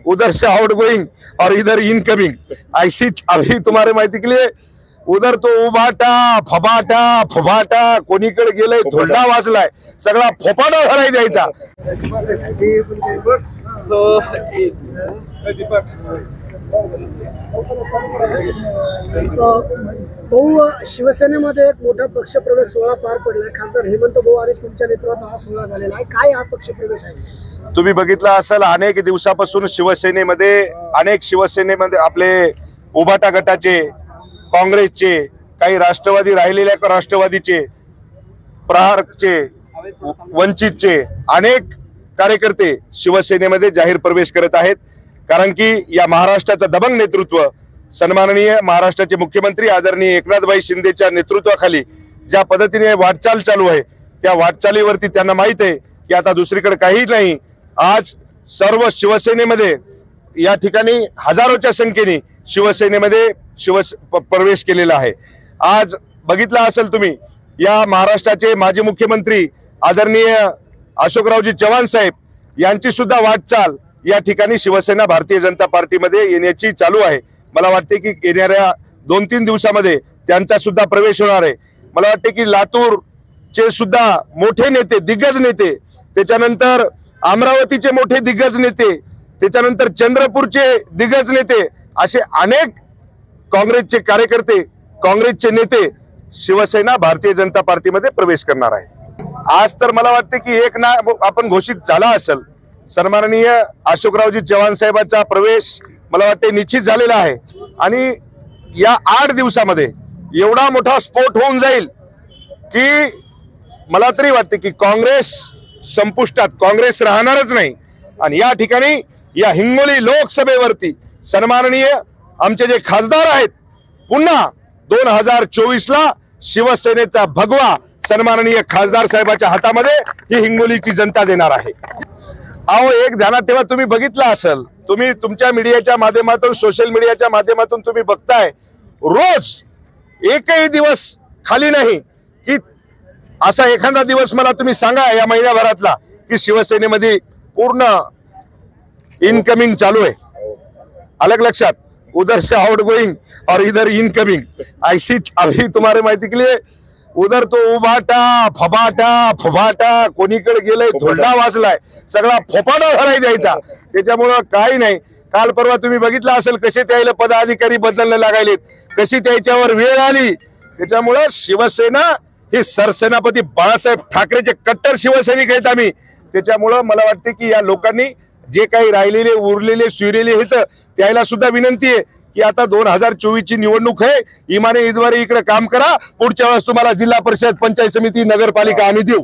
उधर से out going और इधर इनकमिंग, ऐसी अभी तुम्हारे माहिती के लिए उधर तो उभाटा फबाटा फुभाटा कोणीकडे गेलंय, धोंडा वाजलाय, सगळा फोपाटा झालाय द्यायचा। भाऊ, शिवसेनेमध्ये एक मोठा पक्षप्रवेश सोहळा पार पडलाय। खासदार हेमंत भाऊ आणि तुमच्या नेतृत्वात हा सोहळा झालेला आहे। काय हा पक्षप्रवेश आहे? तुम्ही बघितला असेल, अनेक दिवसापासून शिवसेनेमध्ये आपले उभाटा गटाचे, काँग्रेसचे, काही राष्ट्रवादी राहिलेल्या राष्ट्रवादीचे, प्रहारचे, वंचितचे अनेक कार्यकर्ते शिवसेनेमध्ये जाहीर प्रवेश करत आहेत। कारण की या महाराष्ट्राचं दबंग नेतृत्व सन्माननीय महाराष्ट्राचे मुख्यमंत्री आदरणीय एकनाथभाई शिंदेच्या नेतृत्वाखाली ज्या पद्धतीने वाटचाल चालू आहे, त्या वाटचालीवरती त्यांना माहित आहे की आता दुसरीकडे काही नाही। आज सर्व शिवसेनेमध्ये या ठिकाणी हजारोच्या संख्येने शिवसेनेमध्ये प्रवेश केलेला आहे। आज बघितला असेल तुम्ही, या महाराष्ट्राचे माजी मुख्यमंत्री आदरणीय अशोकरावजी चव्हाण साहेब यांची सुद्धा वाटचाल या ठिकाणी शिवसेना भारतीय जनता पार्टीमध्ये येण्याची चालू आहे। मला वाटते की येणाऱ्या 2-3 दिवसामध्ये त्यांचा सुद्धा प्रवेश होणार आहे। मला वाटते की लातूरचे सुद्धा मोठे नेते, दिग्गज नेते, त्याच्यानंतर अमरावतीचे मोठे दिग्गज नेते, त्याच्यानंतर चंद्रपूरचे दिग्गज नेते, असे अनेक काँग्रेसचे कार्यकर्ते, काँग्रेसचे नेते शिवसेना भारतीय जनता पार्टीमध्ये प्रवेश करणार आहेत। आज तर मला वाटते की एक नाव आपण घोषित झाला असेल, सन्माननीय अशोकरावजी चव्हाण साहेबांचा प्रवेश मला वाटते निश्चित झालेला आहे। आणि या 8 दिवसामध्ये एवढा मोठा स्फोट होऊन जाईल की मला तरी वाटते की काँग्रेस संपुष्टात, काँग्रेस राहणारच नाही। आणि या ठिकाणी या हिंगोली लोकसभेवरती सन्माननीय आमचे जे खासदार आहेत, पुन्हा 2024ला शिवसेनेचा भगवा सन्माननीय खासदार साहेबांच्या हातामध्ये ही हिंगोलीची जनता देणार आहे। अहो, एक ध्यानात ठेवा, तुम्ही बघितलं असेल, तुम्ही तुमच्या मीडियाच्या माध्यमातून, सोशल मीडियाच्या माध्यमातून तुम्ही बघताय, रोज एकही दिवस खाली नाही की असा एखादा दिवस मला तुम्ही सांगा या महिन्याभरातला की शिवसेनेमध्ये पूर्ण इनकमिंग चालू है। अलग लक्षात, उधर से आउट गोइंग और इधर इनकमिंग, ऐसी अभी तुम्हारे माहिती के लिए उधर तो उभाटा फबाटा फुभाटा कोणीकडे गेलंय, धोंडा वाजलाय, सगळा फोपाटा झालाय द्यायचा। त्याच्यामुळं काही नाही। काल परवा तुम्ही बघितलं असेल कसे त्याला पदाधिकारी बदलणे लागायलेत, कशी त्याच्यावर वेळ आली। त्याच्यामुळं शिवसेना हे सरसेनापती बाळासाहेब ठाकरेचे कट्टर शिवसैनिक आहेत आम्ही। त्याच्यामुळं मला वाटते की या लोकांनी जे काही राहिलेले उरलेले सुरलेले आहेत त्याला सुद्धा विनंती आहे की आता 2024ची निवडणूक आहे, इमाने इद्वारे इकडे काम करा। पुढच्या वेळेस तुम्हाला जिल्हा परिषद, पंचायत समिती, नगरपालिका आम्ही देऊ।